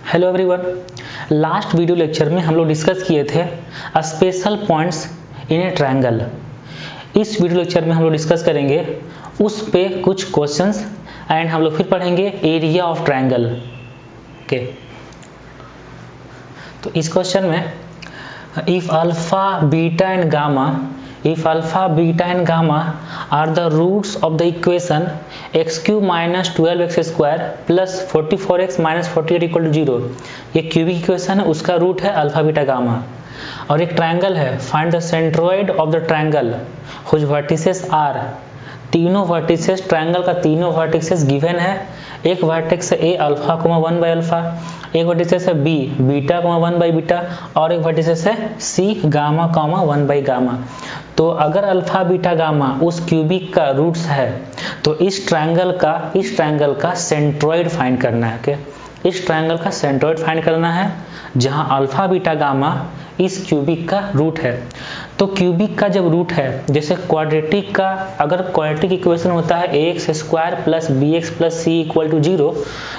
Hello everyone, last video lecture में हम लोग डिस्कस किए थे special points in A triangle. इस वीडियो लेक्चर में हम लोग डिस्कस करेंगे उस पे कुछ क्वेश्चंस एंड हम लोग फिर पढ़ेंगे एरिया ऑफ ट्रायंगल। ओके, तो इस क्वेश्चन में if alpha beta and gamma are the roots of the equation x cube minus 12x square plus 44x minus 48 equal to 0, ये क्यूबिक इक्वेशन है, उसका रूट है अल्फा बीटा गामा। और एक triangle है, find the centroid of the triangle which vertices are, तीनों vertices triangle का तीनों वर्टिसेस गिवन है। एक वर्टेक्स है A alpha comma 1 by alpha, एक वर्टिसेस है B beta comma 1 by beta और एक वर्टिसेस है C gamma comma 1 by gamma. तो अगर अल्फा बीटा गामा उस क्यूबिक का रूट्स है तो इस ट्रायंगल का सेंट्रोइड फाइंड करना है। ओके, इस ट्रायंगल का सेंट्रोइड फाइंड करना है जहां अल्फा बीटा गामा इस क्यूबिक का रूट है। तो क्यूबिक का जब रूट है, जैसे क्वाड्रेटिक का अगर क्वाड्रेटिक इक्वेशन होता है ax square plus bx plus C equal to 0,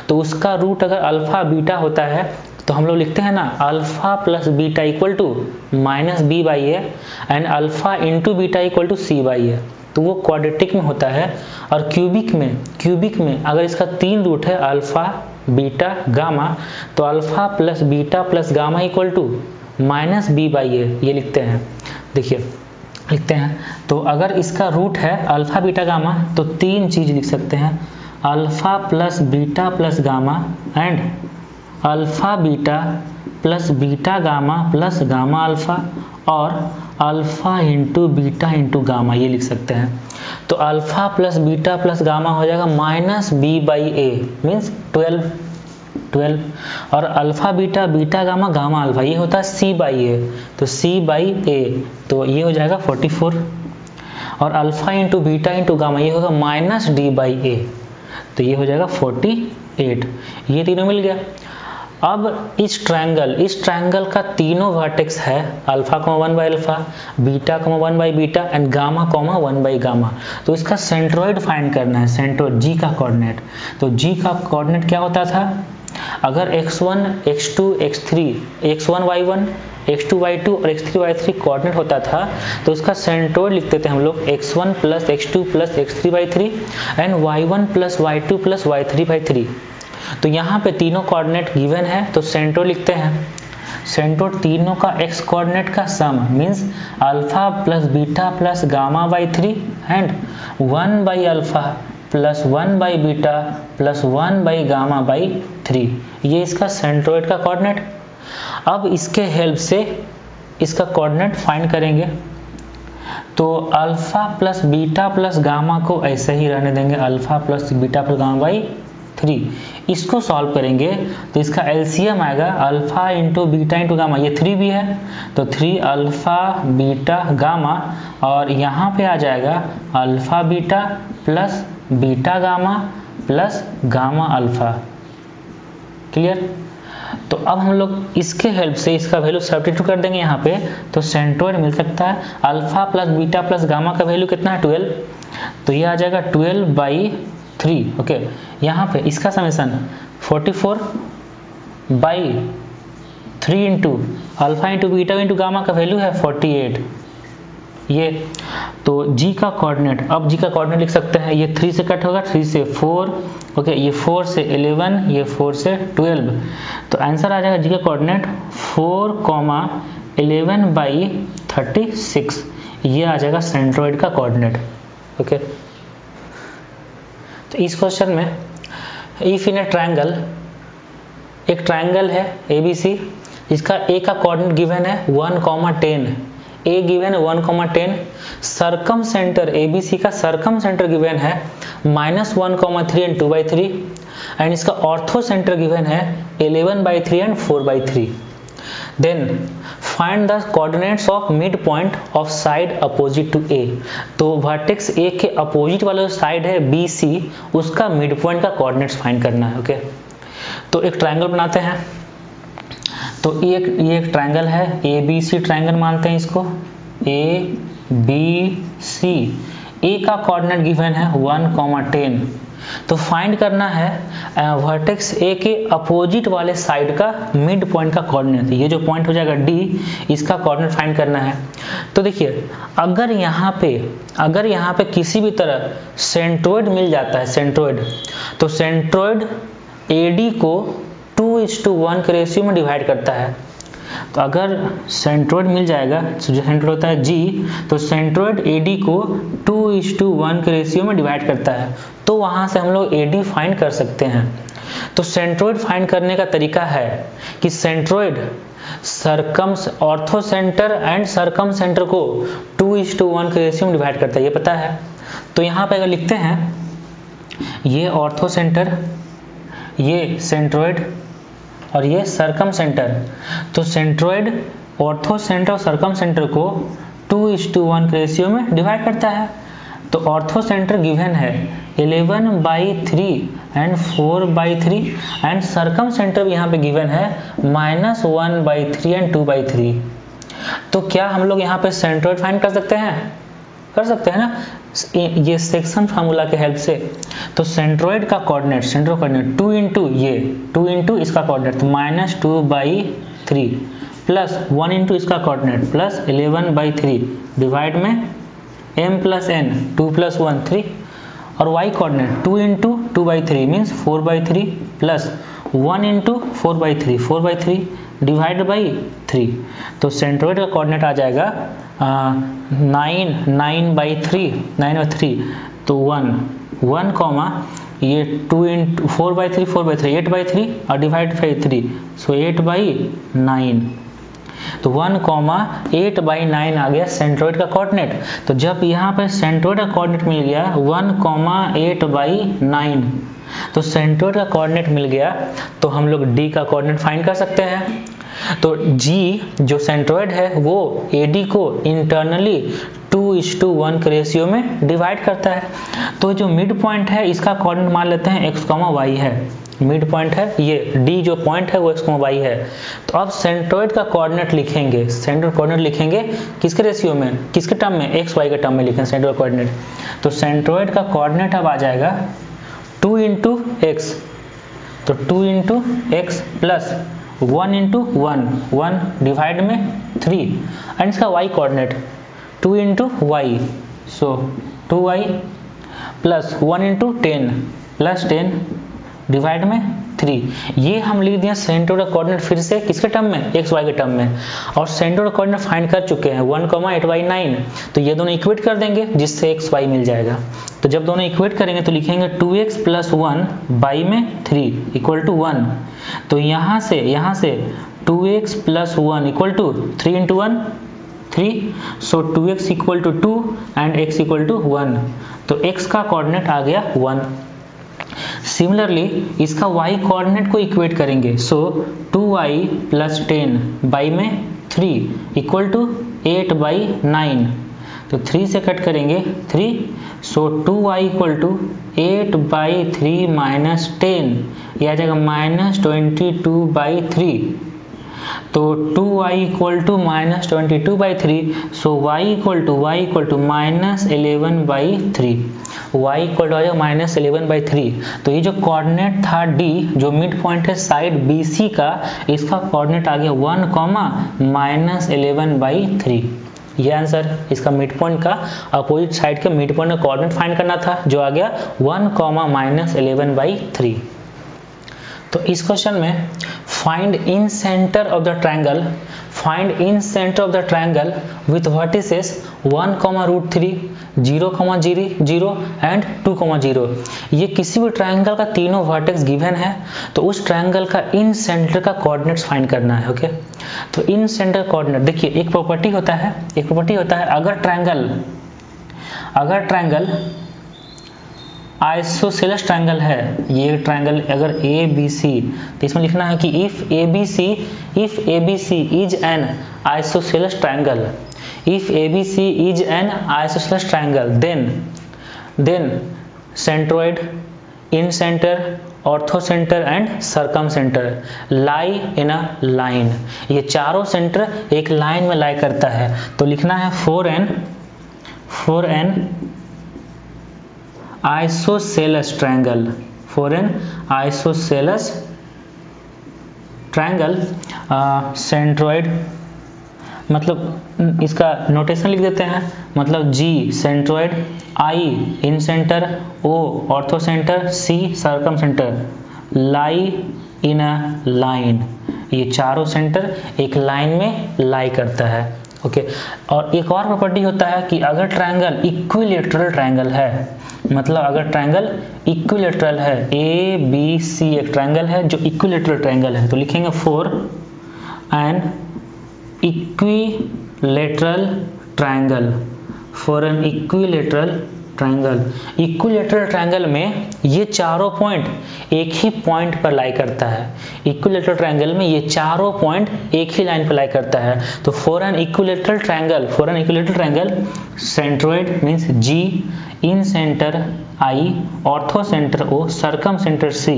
तो उसका रूट अगर अल्फा बीटा होता है तो हम लोग लिखते हैं ना alpha plus beta equal to minus B by a and alpha into beta equal to c by a. तो वो क्वाड्रेटिक में होता है। और क्यूबिक में अगर इसका तीन रूट है अल्फा बीटा गामा, तो alpha plus beta plus gamma equal to minus B by a, ये लिखते हैं। देखिए लिखते हैं, तो अगर इसका रूट है अल्फा बीटा गामा तो तीन चीज लिख सकते हैं, alpha plus beta plus gamma and alpha beta plus beta gamma plus gamma alpha और alpha into beta into gamma, ये लिख सकते हैं। तो alpha plus beta plus gamma हो जाएगा minus B by A means 12 और alpha beta beta gamma gamma alpha ये होता है सी बाई ए, तो सी बाई ए तो ये हो जाएगा 44 और alpha into beta into gamma ये होगा माइनस डी बाई ए, तो ये हो जाएगा 48। ये तीनों मिल गया। अब इस ट्रायंगल का तीनों वर्टेक्स है alpha comma 1 by alpha, beta comma 1 by beta and gamma comma 1 by gamma. तो इसका सेंट्रोइड फाइंड करना है, सेंट्रोइड जी का कोऑर्डिनेट। तो जी का कोऑर्डिनेट क्या होता था, अगर x1 x2 x3 x1 y1 x2 y2 और x3 y3 कोऑर्डिनेट होता था तो उसका सेंट्रोइड लिखते थे हम लोग x1 plus x2 plus x3 y3 and y1 plus y2 plus y3 y3। तो यहाँ पे तीनों कोऑर्डिनेट गिवन है तो सेंट्रोइड लिखते हैं। सेंट्रोइड तीनों का x कोऑर्डिनेट का sum means alpha plus beta plus gamma by 3 and 1 by alpha plus 1 by beta plus 1 by gamma by 3, ये इसका सेंट्रोइड का कोऑर्डिनेट। अब इसके हेल्प से इसका कोऑर्डिनेट फाइंड करेंगे। तो alpha plus beta plus gamma को ऐसे ही रहने देंगे, alpha plus beta plus gamma by 3। इसको सॉल्व करेंगे तो इसका एलसीएम आएगा alpha into beta into gamma, ये 3 भी है तो 3 अल्फा बीटा गामा और यहाँ पे आ जाएगा alpha beta plus beta gamma plus gamma alpha. Clear? तो अब हम लोग इसके हेल्प से इसका वैल्यू सब्स्टिट्यूट कर देंगे यहाँ पे, तो सेंट्रोइड मिल सकता है। Alpha plus beta plus gamma का वैल्यू कितना है 12, तो ये आ जाएगा 12 बाई 3। ओके, यहाँ पे इसका summation 44 by 3 into alpha into beta into gamma का वैल्यू है 48। ये तो जी का कोऑर्डिनेट, अब जी का कोऑर्डिनेट लिख सकते हैं, ये 3 से कट होगा, 3 से 4, ओके, ये 4 से 11, ये 4 से 12, तो आंसर आ जाएगा जी का कोऑर्डिनेट 4,11 बाई 36, ये आ जाएगा सेंट्रोइड का कोऑर्डिनेट। ओके, तो इस क्वेश्चन में इफ इन ए ट्रायंगल, एक ट्रायंगल है ABC जिसका ए का कोऑर्डिनेट गिवन है 1,10, ए गिवन है 1,10, सर्कम सेंटर ABC का सर्कम सेंटर गिवन है -1,3 एंड 2/3 एंड इसका ऑर्थो सेंटर गिवन है 11/3 and 4/3। Then find the coordinates of midpoint of side opposite to A. तो वर्टेक्स ए के अपोजिट वाला जो साइड है BC, उसका मिड पॉइंट का कोऑर्डिनेट्स फाइंड करना है। ओके, तो एक ट्रायंगल बनाते हैं। तो ये एक ट्रायंगल है, ABC ट्रायंगल मानते हैं इसको, ABC। ए का कोऑर्डिनेट गिवन है 1,10 तो फाइंड करना है वर्टेक्स ए के अपोजिट वाले साइड का मिड पॉइंट का कोऑर्डिनेट। ये जो पॉइंट हो जाएगा डी, इसका कोऑर्डिनेट फाइंड करना है। तो देखिए अगर यहाँ पे किसी भी तरह सेंट्रोइड मिल जाता है, सेंट्रोइड, तो सेंट्रोइड एडी को 2:1 के रेशियो में डिवाइड करता है। तो अगर सेंट्रोइड मिल जाएगा, जो सेंट्रोइड होता है जी, तो सेंट्रोइड एडी को 2:1 के रेशियो में डिवाइड करता है। तो वहां से हम लोग एडी फाइंड कर सकते हैं। तो सेंट्रोइड फाइंड करने का तरीका है कि centroid orthocentre and circumcentre को 2:1 के रेशियो में डिवाइड करता है, ये पता है। तो यहाँ पे अगर लिखते हैं ये ऑर्थो सेंटर, ये सेंट्रोइड और ये सरकम सेंटर, तो सेंट्रोइड ऑर्थो सेंटर और सरकम सेंटर को 2:1 के रेशियो में डिवाइड करता है। तो ऑर्थो सेंटर गिवन है 11/3 एंड 4/3 एंड सरकम सेंटर भी यहाँ पे गिवन है -1/3 एंड 2/3। तो क्या हम लोग यहाँ पे सेंट्रोइड फाइंड कर सकते हैं? कर सकते हैं ना, ये सेक्शन फार्मूला के हेल्प से। तो सेंट्रोइड का कोऑर्डिनेट, सेंट्रो कोऑर्डिनेट 2 इंटू इसका कोऑर्डिनेट -2/3 प्लस 1 इंटू इसका कोऑर्डिनेट प्लस 11/3 डिवाइड में m प्लस n 2 प्लस 1 3 और y coordinate 2 into 2/3 means 4/3 plus 1 into 4/3 divide by 3। तो सेंट्रोइड का कोऑर्डिनेट आ जाएगा 9/3 तो 1 कॉमा ये 2 इंटू 4/3 8/3 और डिवाइड बाई 3, सो 8/9। तो 1,8/9 आ गया सेंट्रोइड का कोऑर्डिनेट। तो जब यहाँ पे सेंट्रोइड का कोऑर्डिनेट मिल गया 1,8/9, तो सेंट्रोइड का कोऑर्डिनेट मिल गया, तो हम लोग डी का कोऑर्डिनेट फाइंड कर सकते हैं। तो जी जो सेंट्रोइड है वो एडी को इंटरनली 2:1 के रेशियो में डिवाइड करता है। तो जो मिड पॉइंट है इसका कोऑर्डिनेट मान लेते हैं x, y है। मिड पॉइंट है ये डी, जो पॉइंट है वो x, y है। तो अब सेंट्रोइड का कोऑर्डिनेट लिखेंगे, सेंट्रोइड कोऑर्डिनेट लिखेंगे किसके रेशियो में, किसके टर्म में, x, y के टर्म में लिखेंगे सेंट्रोइड कोऑर्डिनेट। तो सेंट्रोइड का कोऑर्डिनेट अब आ जाएगा 2 इंटू एक्स, तो 2 into x plus 1 into 1 divide में 3 एंड इसका y कोऑर्डिनेट 2 इंटू वाई, सो 2y plus 1 into 10 plus 10 divide में 3। ये हम लिख दिया सेंट्रोइड का कोऑर्डिनेट फिर से किसके टर्म में, एक्स वाई के टर्म में। और सेंट्रोइड का कोऑर्डिनेट फाइंड कर चुके हैं 1,8/9, तो ये दोनों इक्वेट कर देंगे जिससे एक्स वाई मिल जाएगा। तो जब दोनों इक्वेट करेंगे तो लिखेंगे 2x प्लस 1 बाई में 3 इक्वल टू 1। तो यहाँ से 2x plus 1 equal to 3 into 1 3, so 2x equal to 2 and x equal to 1। तो x का कोऑर्डिनेट आ गया 1। सिमिलरली इसका y कोऑर्डिनेट को इक्वेट करेंगे, सो 2y प्लस 10 बाई में 3 इक्वल टू 8/9। तो 3 से कट करेंगे 3, सो 2y इक्वल टू 8/3 माइनस 10, यह आ जाएगा -22/3। तो 2y equal to -22/3, so y equal to -11/3, y equal to आ जाएगा -11/3। तो ये जो कोऑर्डिनेट था D, जो मिड पॉइंट है साइड BC का, इसका कोऑर्डिनेट आ गया 1, -11/3। ये आंसर इसका मिड पॉइंट का, अपोजिट साइड के मिड पॉइंट का कोऑर्डिनेट फाइंड करना था, जो आ गया 1, -11/3। तो इस क्वेश्चन में find in centre of the triangle, find in centre of the triangle with vertices 1,√3, 0,0 and 2,0। ये किसी भी ट्रायंगल का तीनों वर्टेक्स गिवन है, तो उस ट्रायंगल का इन सेंटर का कोऑर्डिनेट्स फाइंड करना है। ओके, तो इन सेंटर कोऑर्डिनेट देखिए, एक प्रॉपर्टी होता है अगर ट्रायंगल आइसोसेलेस ट्रायंगल है, ये ट्रायंगल अगर ABC, तो इसमें लिखना है कि if ABC is an isosceles triangle, if ABC is an isosceles triangle, then centroid, incenter, orthocenter and circumcenter lie in a line। ये चारों सेंटर एक लाइन में लाई करता है। तो लिखना है 4n isosceles triangle, for an isosceles triangle centroid, मतलब इसका नोटेशन लिख देते हैं, मतलब G centroid, I in centre, O ortho centre, C circum centre, lie in a line, ये चारों सेंटर एक लाइन में लाई करता है। ओके, और एक और प्रॉपर्टी होता है कि अगर ट्रायंगल इक्विलेटरल ट्रायंगल है, मतलब अगर ट्रायंगल इक्विलेटरल है, ABC एक ट्रायंगल है जो इक्विलेटरल ट्रायंगल है, तो लिखेंगे for an equilateral triangle, for an equilateral triangle. Equilateral triangle में ये चारों पॉइंट एक ही पॉइंट पर लाई करता है। इक्विलेटरल ट्रायंगल में ये चारों पॉइंट एक ही लाइन पर लाई करता है। तो for an equilateral triangle, for an equilateral triangle centroid means G, in centre I, ortho centre O, circum centre C,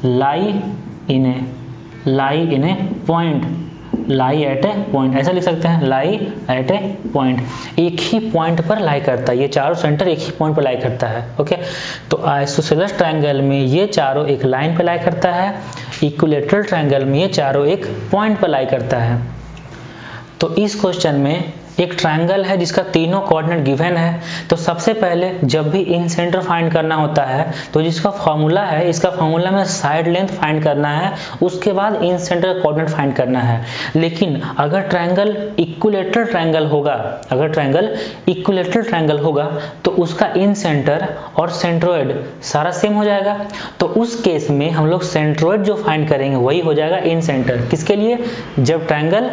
lie in A point, lie at A point, ऐसा लिख सकते हैं, लाई एट ए पॉइंट, एक ही point पर लाई करता है। ये चारों सेंटर एक ही पॉइंट पर लाई करता है। ओके, तो आइसोसेलेस ट्रायंगल में ये चारों एक लाइन पर लाई करता है, इक्विलेटरल ट्रायंगल में ये चारों एक पॉइंट पर लाई करता है। तो इस क्वेश्चन में एक ट्रायंगल है जिसका तीनों कोऑर्डिनेट गिवन है। तो सबसे पहले जब भी इन सेंटर फाइंड करना होता है तो जिसका फॉर्मूला है, इसका फॉर्मूला में साइड लेंथ फाइंड करना है, उसके बाद इन सेंटर कोऑर्डिनेट फाइंड करना है। लेकिन अगर ट्रायंगल इक्विलेटरल ट्रायंगल होगा, अगर ट्रायंगल इक्विलेटरल ट्रायंगल होगा तो उसका इन सेंटर और सेंट्रोइड सारा सेम हो जाएगा। तो उस केस में हम लोग सेंट्रोइड जो फाइंड करेंगे वही हो जाएगा इन सेंटर। किसके लिए? जब ट्रायंगल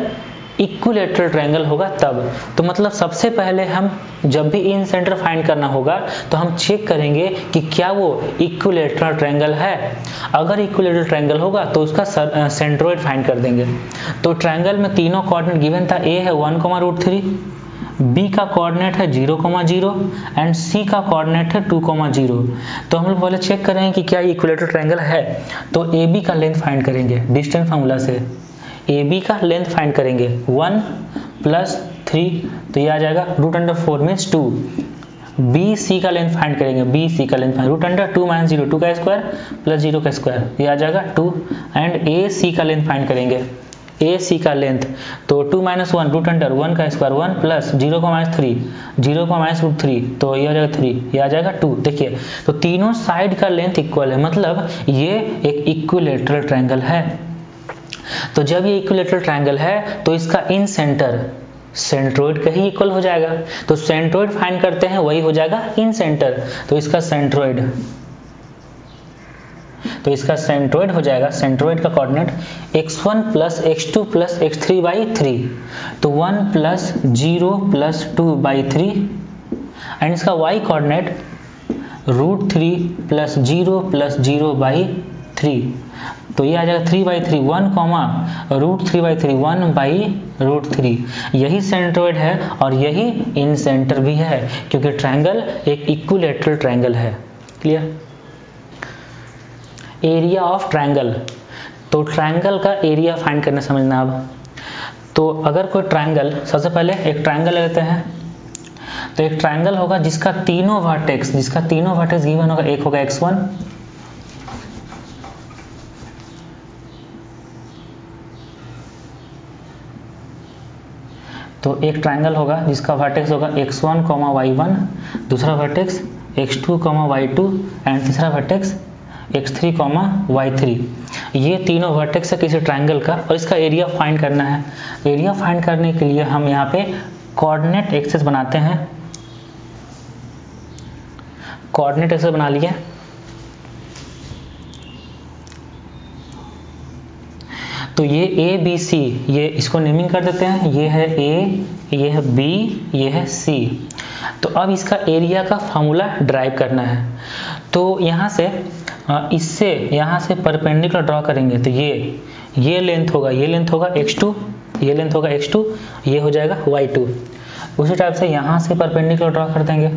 इक्विलेटरल ट्रायंगल होगा तब। तो मतलब सबसे पहले हम जब भी इन सेंटर फाइंड करना होगा तो हम चेक करेंगे कि क्या वो इक्विलेटरल ट्रायंगल है। अगर इक्विलेटरल ट्रायंगल होगा तो उसका सेंट्रोइड फाइंड कर देंगे। तो ट्रायंगल में तीनों कोऑर्डिनेट गिवन था, A है 1,√3, B का कोऑर्डिनेट है 0,0 एंड C का कोऑर्डिनेट है 2,0। तो हम लोग पहले चेक करेंगे कि क्या इक्विलेटरल ट्रायंगल है। तो AB का लेंथ फाइंड करेंगे डिस्टेंस फार्मूला से। AB का लेंथ फाइंड करेंगे 1 + 3, तो ये आ जाएगा √4 मीन्स 2। BC का लेंथ फाइंड करेंगे, BC का लेंथ फाइंड √2 - 0, 2 का स्क्वायर + 0 का स्क्वायर, ये आ जाएगा 2। एंड AC का लेंथ फाइंड करेंगे, AC का लेंथ तो 2 - 1 √1 का स्क्वायर 1 + 0 - 3, 0 - √3, तो ये आ जाएगा 3, ये आ जाएगा 2। देखिए तो तीनों साइड का लेंथ इक्वल है, मतलब ये एक इक्विलेटरल ट्रायंगल है। तो जब ये इक्विलेटरल ट्रायंगल है तो इसका इन सेंटर सेंट्रोइड का ही इक्वल हो जाएगा। तो सेंट्रोइड फाइंड करते हैं, वही हो जाएगा इन सेंटर। तो इसका सेंट्रोइड हो जाएगा, सेंट्रोइड का कोऑर्डिनेट x1 + x2 + x3/3, तो 1 + 0 + 2/3 एंड इसका y कोऑर्डिनेट √3 + 0 + 0/3, तो ये आ जाएगा 3/3, 1, √3/3, 1/√3। यही सेंट्रोइड है और यही इन सेंटर भी है, क्योंकि ट्रायंगल एक इक्विलेटरल ट्रायंगल है। क्लियर? एरिया ऑफ ट्रायंगल, तो ट्रायंगल का एरिया फाइंड करना समझना। अब तो अगर कोई ट्रायंगल, सबसे पहले एक ट्रायंगल लेते हैं। तो एक ट्रायंगल होगा जिसका तीनों वर्टेक्स गिवन होगा। एक होगा x1, तो एक ट्रायंगल होगा जिसका वर्टेक्स होगा x1, y1, दूसरा वर्टेक्स x2, y2 एंड तीसरा वर्टेक्स x3, y3। ये तीनों वर्टेक्स है किसी ट्रायंगल का और इसका एरिया फाइंड करना है। एरिया फाइंड करने के लिए हम यहाँ पे कोऑर्डिनेट एक्सेस बनाते हैं। कोऑर्डिनेट एक्सेस बना लिए। तो ये A B C, ये इसको नेमिंग कर देते हैं। ये है A, ये है B, ये है C। तो अब इसका एरिया का फॉर्मूला ड्राइव करना है। तो यहाँ से इससे यहाँ से परपेंडिकुलर ड्रॉ करेंगे। तो ये लेंथ होगा, ये लेंथ होगा x2, ये लेंथ होगा x2, ये हो जाएगा y2। उसी टाइप से यहाँ से परपेंडिकुलर ड्रॉ कर देंगे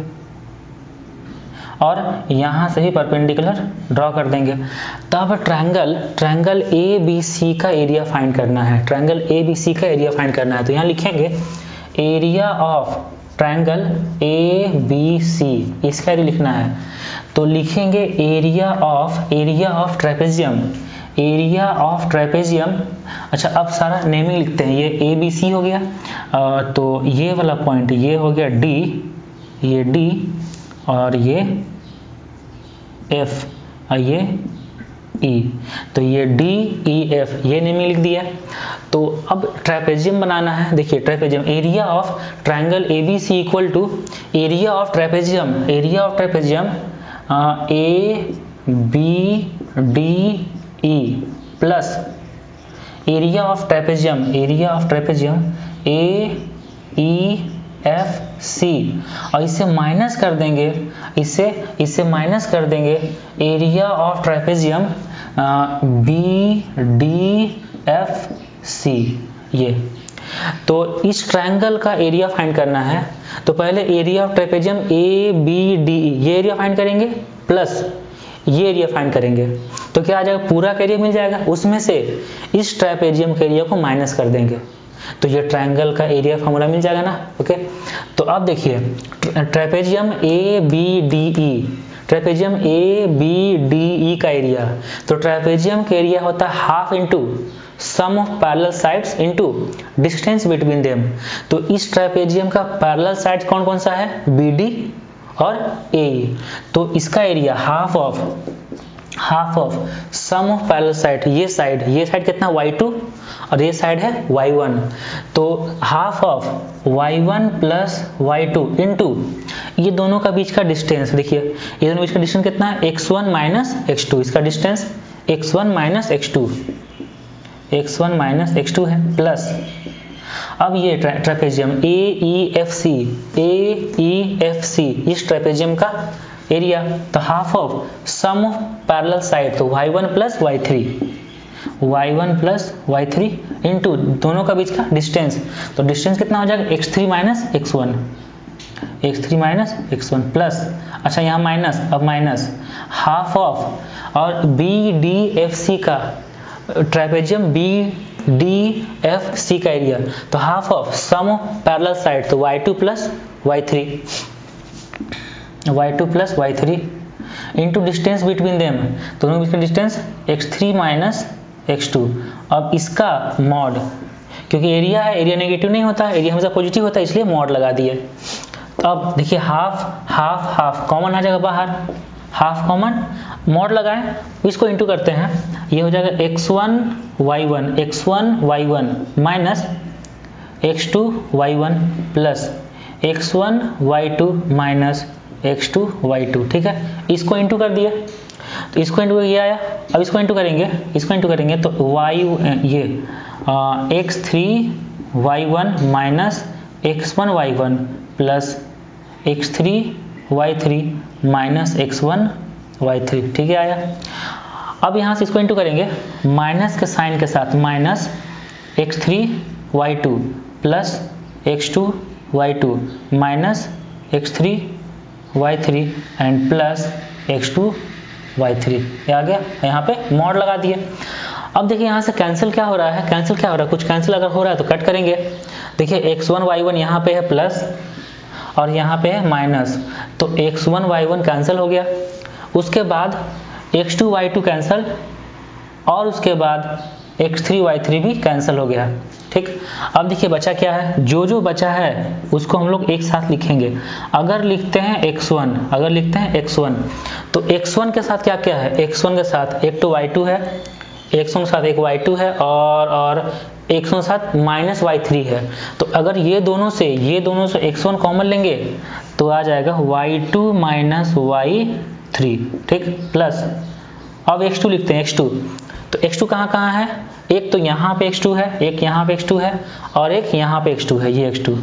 और यहाँ से भी परपेंडिकुलर ड्रॉ कर देंगे। तब ट्रायंगल ABC का एरिया फाइंड करना है। ट्रायंगल ABC का एरिया फाइंड करना है। तो यहाँ लिखेंगे एरिया ऑफ ट्रायंगल ABC, इसका एरिया लिखना है। तो लिखेंगे area of trapezium, area of trapezium. अच्छा, अब सारा नेमिंग लिखते हैं। ये ए बी सी हो गया, तो ये वाला पॉइंट ये हो गया डी, ये डी, और ये एफ, और ये ई, तो ये डी ई एफ, ये नेमिंग लिख दिया। तो अब ट्रेपेजियम बनाना है। देखिए trapezium, area of triangle A B C equal to area of trapezium, area of trapezium A B D E plus area of trapezium, area of trapezium A E F C, और इससे minus कर देंगे, इससे minus कर देंगे area of trapezium B D F C. ये तो इस ट्रायंगल का एरिया फाइंड करना है। तो पहले area of trapezium A B D E, ये एरिया फाइंड करेंगे, प्लस ये एरिया फाइंड करेंगे, तो क्या आ जाएगा, पूरा का एरिया मिल जाएगा। उसमें से इस ट्रेपेजियम के एरिया को माइनस कर देंगे, तो ये ट्रायंगल का एरिया फॉर्मूला मिल जाएगा ना। ओके, तो अब देखिए trapezium A B D E, trapezium A B D E का एरिया, तो ट्रेपेजियम का एरिया होता है half into sum of parallel sides into distance between them. तो इस ट्रेपेजियम का पैरेलल साइड्स कौन कौन सा है, बी डी और ए, तो इसका area half of sum of parallel side, ये साइड कितना y2 और ये साइड है y1, तो half of y1 plus y2 into ये दोनों का बीच का डिस्टेंस। देखिए ये दोनों बीच का डिस्टेंस कितना है, x1 माइनस x2, इसका डिस्टेंस x1 माइनस x2 है, प्लस अब ये ट्रेपेजियम AEFC, इस ट्रेपेजियम का एरिया, तो half of sum of parallel side, तो y1 प्लस y3 इनटू दोनों का बीच का डिस्टेंस, तो डिस्टेंस कितना हो जाएगा, x3 माइनस x1 प्लस, अच्छा यहाँ माइनस, अब माइनस हाफ ऑफ, और BDFC का ट्रेपेजियम BDFC का एरिया, तो half of sum of parallel side, तो y2 plus y3 into distance between them, दोनों बीच का डिस्टेंस x3 माइनस x2। अब इसका मॉड, क्योंकि एरिया है, एरिया नेगेटिव नहीं होता, एरिया हमेशा पॉजिटिव होता है, इसलिए मॉड लगा दिए। तो अब देखिए हाफ कॉमन आ जाएगा बाहर, हाफ कॉमन, मॉड लगाएं, इसको इंटू करते हैं, ये हो जाएगा x1 y1 minus x2 y1 plus x1 y2 minus x2 y2, ठीक है, इसको इंटू कर दिया, तो इसको इंटू किया आया। अब इसको इंटू करेंगे तो x3 y1 minus x1 y1 plus x3 y3 minus x1 y3, ठीक है आया। अब यहाँ से इसको इंटू करेंगे माइनस के साइन के साथ, minus x3 y2 plus x2 y2 minus x3 y3 and plus x2 y3, ये आ गया, यहाँ पे मॉड लगा दिए। अब देखिए यहाँ से कैंसिल क्या हो रहा है, कुछ कैंसिल अगर हो रहा है तो कट करेंगे। देखिए x1 y1 यहाँ पे है प्लस और यहाँ पे है माइनस, तो x1 y1 कैंसिल हो गया, उसके बाद x2 y2 कैंसिल, और उसके बाद x3 y3 भी कैंसिल हो गया, ठीक। अब देखिए बचा क्या है, जो बचा है उसको हम लोग एक साथ लिखेंगे। अगर लिखते हैं x1, तो x1 के साथ क्या क्या है, x1 के साथ एक तो y2 है, x1 के साथ एक y2 है, और x1 के साथ माइनस y3 है। तो अगर ये दोनों से x1 कॉमन लेंगे तो आ जाएगा y2 माइनस y3, ठीक, प्लस अब x2 लिखते हैं, x2, तो x2 कहाँ है, एक तो यहाँ पे x2 है, एक यहाँ पे x2 है, और एक यहाँ पे x2 है, ये x2।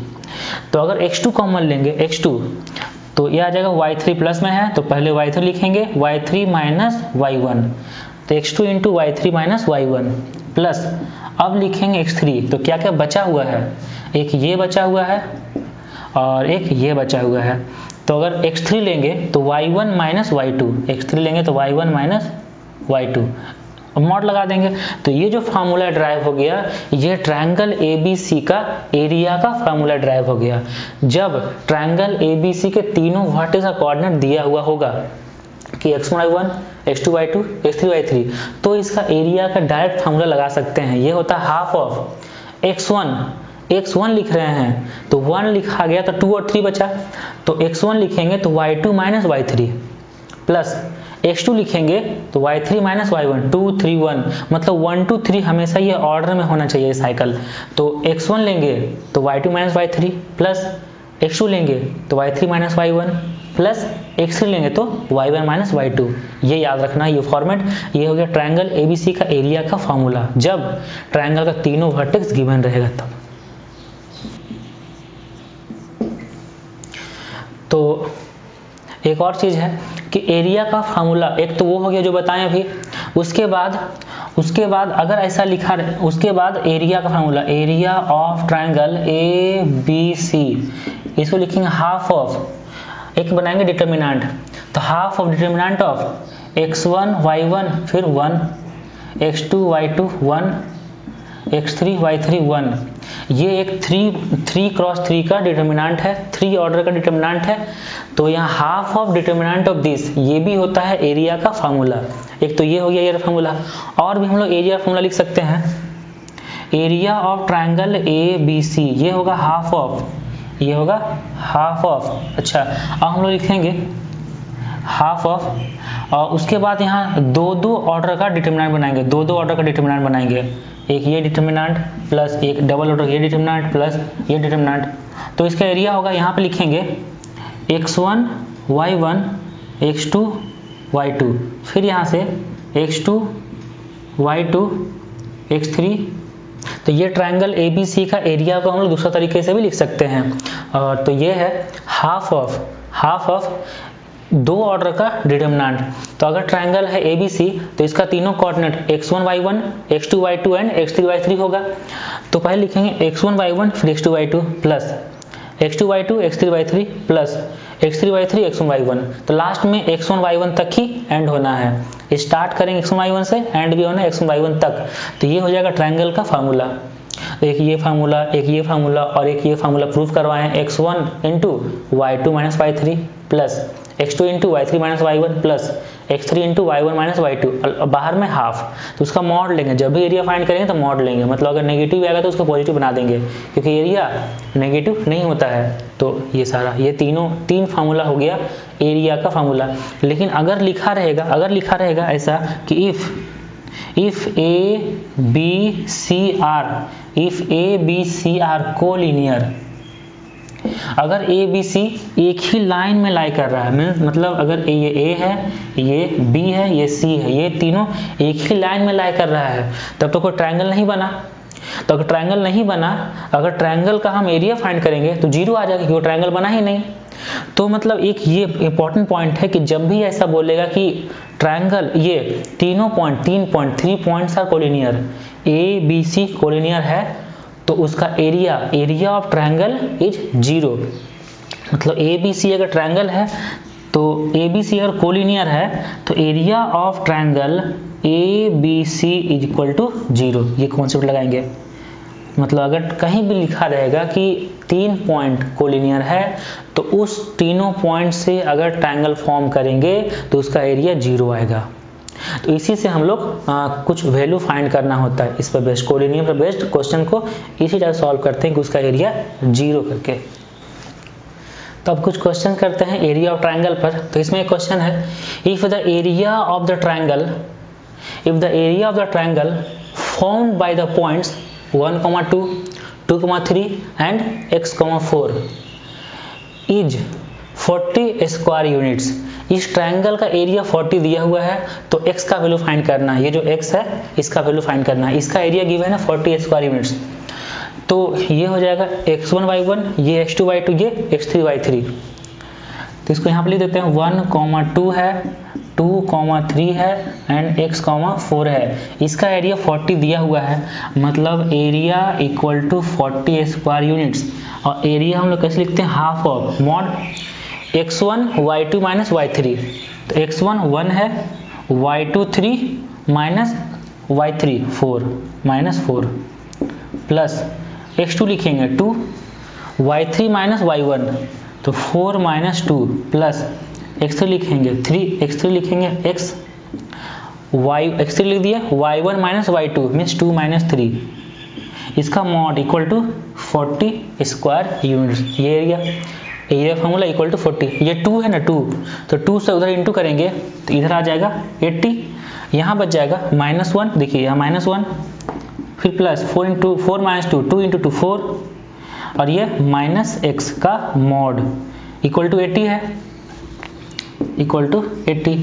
तो अगर x2 कॉमन लेंगे, x2, तो ये आ जाएगा y3 प्लस में है, तो पहले y3 लिखेंगे, y3 माइनस y1, तो x2 into y3 minus y1 plus, अब लिखेंगे x3, तो क्या क्या बचा हुआ है, एक ये बचा हुआ है और एक ये बचा हुआ है। तो अगर x3 लेंगे तो y1 माइनस y2, x3 लेंगे तो y1 माइनस y2, मॉड लगा देंगे। तो ये जो फार्मूला ड्राइव हो गया, ये ट्रायंगल ABC का एरिया का फार्मूला ड्राइव हो गया। जब ट्रायंगल ABC के तीनों वर्टिकल कोऑर्डिनेट दिया हुआ होगा, कि x1y1, x2y2, x3y3, तो इसका एरिया का डायरेक्ट फार्मूला लगा सकते हैं। ये होता है हाफ ऑफ x1 लिख रहे हैं तो 1 लिखा गया तो 2 और 3 बचा, तो x1 लिखेंगे तो y2 minus y3 plus x2 लिखेंगे तो y3 माइनस y1, 2 3 1, मतलब 1 2 3 हमेशा ये ऑर्डर में होना चाहिए साइकिल। तो x1 लेंगे तो y2 minus y3 plus x2 लेंगे तो y3 minus y1 plus x3 लेंगे तो y1 माइनस y2। ये याद रखना, ये फॉर्मेट, ये हो गया ट्रायंगल ABC का एरिया का फॉर्मूला, जब ट्रायंगल का तीनों वर्टेक्स गिवन रहेगा तब। तो एक और चीज़ है कि एरिया का फार्मूला, एक तो वो हो गया जो बताएं अभी, उसके बाद अगर ऐसा लिखा रहे, उसके बाद एरिया का formula, area of triangle ABC, इसको लिखेंगे हाफ ऑफ, एक बनाएंगे डिटर्मिनेंट, तो half of determinant of x1 y1 फिर 1, x2 y2 1, x3 y3 1। ये एक 3 क्रॉस 3 का डिटर्मिनेंट है, 3 ऑर्डर का डिटर्मिनेंट है, तो यहाँ half of determinant of this, ये भी होता है एरिया का फार्मूला। एक तो ये हो गया एरिया फार्मूला, और भी हम लोग एरिया फार्मूला लिख सकते हैं, एरिया ऑफ ट्रायंगल ABC, ये होगा हाफ ऑफ, ये होगा हाफ ऑफ। अच्छा, अब हम लोग लिखेंगे हाफ ऑफ, और उसके बाद यहाँ दो ऑर्डर का डिटर्मिनेंट बनाएंगे, दो ऑर्डर का डिटर्मिनेंट बनाएंगे, एक ये डिटर्मिनेंट प्लस एक डबल ऑर्डर ये डिटर्मिनेंट प्लस ये डिटर्मिनेंट। तो इसका एरिया होगा, यहाँ पे लिखेंगे x1 y1 x2 y2, फिर यहाँ से x2 y2 x3। तो ये ट्रायंगल ABC का एरिया को हम लोग दूसरा तरीके से भी लिख सकते हैं, और तो ये है हाफ ऑफ 2 ऑर्डर का डिटर्मिनेंट। तो अगर ट्रायंगल है ABC तो इसका तीनों coordinate x1 y1 x2 y2 and x3 y3 होगा। तो पहले लिखेंगे x1 y1 फिर x2 y2 plus x2 y2 x3 y3 plus x3 y3 x1 y1। तो लास्ट में x1 y1 तक ही एंड होना है, स्टार्ट करेंगे x1 y1 से, एंड भी होना है x1 y1 तक। तो ये हो जाएगा ट्रायंगल का फार्मूला। एक ये फार्मूला, एक ये फार्मूला और एक ये फार्मूला प्रूव करवाएं, x1 into y2 minus y3 plus x2 into y3 minus y1 plus x3 into y1 minus y2, बाहर में हाफ, तो उसका मॉड लेंगे। जब भी एरिया फाइंड करेंगे तो मॉड लेंगे, मतलब अगर नेगेटिव आएगा तो उसको पॉजिटिव बना देंगे, क्योंकि एरिया नेगेटिव नहीं होता है। तो ये सारा, ये तीन फार्मूला हो गया एरिया का फार्मूला। लेकिन अगर लिखा रहेगा ऐसा कि if A B C are collinear, अगर A B C एक ही लाइन में लाई कर रहा है, मतलब अगर ये A है, ये B है, ये C है, ये तीनों एक ही लाइन में लाई कर रहा है, तब तो कोई ट्रायंगल नहीं बना। तो अगर ट्रायंगल नहीं बना, अगर ट्रायंगल का हम एरिया फाइंड करेंगे तो 0 आ जाएगा, क्योंकि ट्रायंगल बना ही नहीं। तो मतलब एक ये इंपॉर्टेंट पॉइंट है कि जब भी ऐसा बोलेगा कि ट्रायंगल ये 3 points are collinear, A B C collinear है, तो उसका एरिया ऑफ ट्रायंगल इज 0। मतलब ABC अगर ट्रायंगल है तो ABC अगर कोलिनियर है तो area of triangle ABC is equal to 0। ये कॉन्सेप्ट लगाएंगे। मतलब अगर कहीं भी लिखा रहेगा कि 3 पॉइंट कोलिनियर है तो उस तीनों पॉइंट से अगर ट्रायंगल फॉर्म करेंगे तो उसका एरिया 0 आएगा। तो इसी से हम लोग कुछ वैल्यू फाइंड करना होता है, इस पर बेस्ड, कोलिनियर पर बेस्ड क्वेश्चन को इसी तरह सॉल्व करते हैं कि उसका एरिया 0 करके। तो अब कुछ क्वेश्चन करते हैं एरिया ऑफ ट्रायंगल पर। तो इसमें एक क्वेश्चन है, if the area of the triangle formed by the points 1, 2, 2, 3 and x, 4 is 40 square units. इस ट्रायंगल का एरिया 40 दिया हुआ है, तो x का वैल्यू फाइंड करना है। ये जो x है इसका वैल्यू फाइंड करना है। इसका एरिया गिवन है 40 स्क्वायर यूनिट्स, तो ये हो जाएगा x1 y1, ये x2 y2, ये x3 y3। तो इसको यहाँ पे लिख देते हैं 1, 2 है, 2, 3 है एंड x, 4 है। इसका एरिया 40 दिया हुआ है, मतलब area equal to 40 square units. और एरिया हम लोग कैसे लिखते हैं, half of mod x1 y2 minus y3। तो x1 1 है, y2 3 minus y3 4 minus 4 plus x2 लिखेंगे 2, y3 माइनस y1 तो 4 माइनस 2 प्लस x3 लिखेंगे 3 x3 लिखेंगे x x3 लिख दिया, y1 minus y2 means 2 minus 3, इसका mod equal to 40 square units. ये एरिया फॉर्मूला इक्वल टू 40, ये 2 है ना 2, तो 2 से उधर इंटू करेंगे तो इधर आ जाएगा 80, यहाँ बच जाएगा -1, देखिए यहाँ -1, फिर प्लस 4 इंटू 4 माइनस 2, 2 इंटू 2 4, और ये माइनस x का मॉड इक्वल टू 80 है, इक्वल टू 80।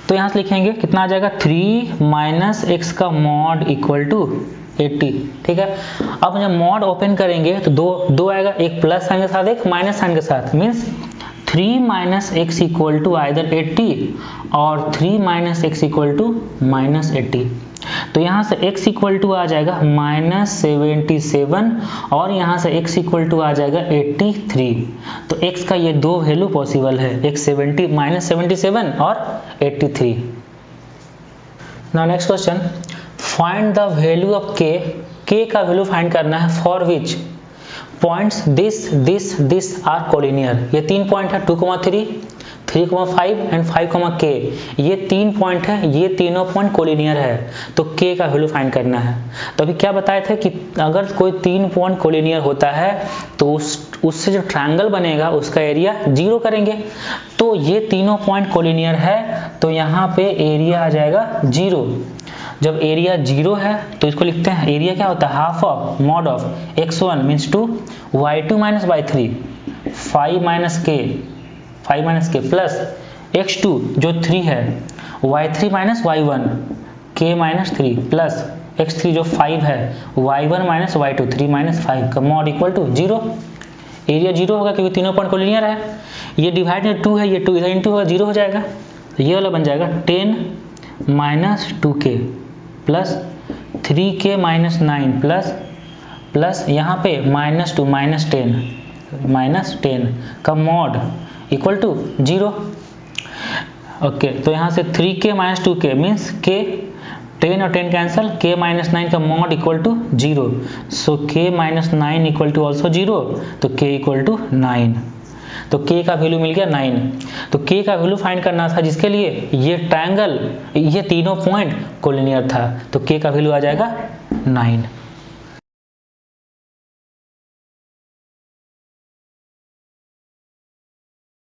तो यहाँ से लिखेंगे कितना आ जाएगा 3 माइनस x का मॉड इक्वल टू 80, ठीक है। अब जब मॉड ओपन करेंगे तो दो आएगा, एक प्लस साइन के साथ एक माइनस साइन के साथ, means 3 minus X equal to either 80 और 3 minus X equal to minus 80। तो यहाँ से x इक्वल टू आ जाएगा -77 और यहाँ से x इक्वल टू आ जाएगा 83। तो x का ये दो वैल्यू पॉसिबल है, एक -77 और 83। Now next question, find the value of k का वैल्यू फाइंड करना है for which points this are collinear. ये 3 पॉइंट है 2, 3, 3,5 एंड 5, k, ये 3 पॉइंट है, ये तीनों पॉइंट कोलिनियर है, तो k का वैल्यू फाइंड करना है। तो अभी क्या बताए थे कि अगर कोई 3 पॉइंट कोलिनियर होता है तो उससे जो ट्रायंगल बनेगा उसका एरिया 0 करेंगे। तो ये तीनों पॉइंट कोलिनियर है तो यहाँ पे एरिया आ जाएगा 0। जब एरिया 0 है तो इसको लिखते हैं, एरिया क्या होता है half of mod of x1 means 2, y2 minus y3 5 minus k plus x2 जो 3 है, y3 minus y1 k minus 3 plus x3 जो 5 है, y1 माइनस y2 3 माइनस 5 का मॉड इक्वल टू 0। एरिया 0 होगा क्योंकि तीनों पॉइंट कोलिनियर है। ये डिवाइड में 2 है, ये 2 इधर इंटू होगा 0 हो जाएगा, तो ये वाला बन जाएगा 10 minus 2k plus 3k minus 9 plus यहाँ पे -2 माइनस 10 का मॉड इक्वल टू 0। ओके, तो यहाँ से 3k minus 2k means k 10 और 10 कैंसल, k माइनस 9 का mod equal to 0, so k minus 9 equal to also 0, तो k इक्वल टू 9। तो k का वैल्यू मिल गया 9। तो k का वैल्यू फाइंड करना था जिसके लिए ये ट्रायंगल, ये तीनों पॉइंट कोलिनियर था, तो k का वैल्यू आ जाएगा 9।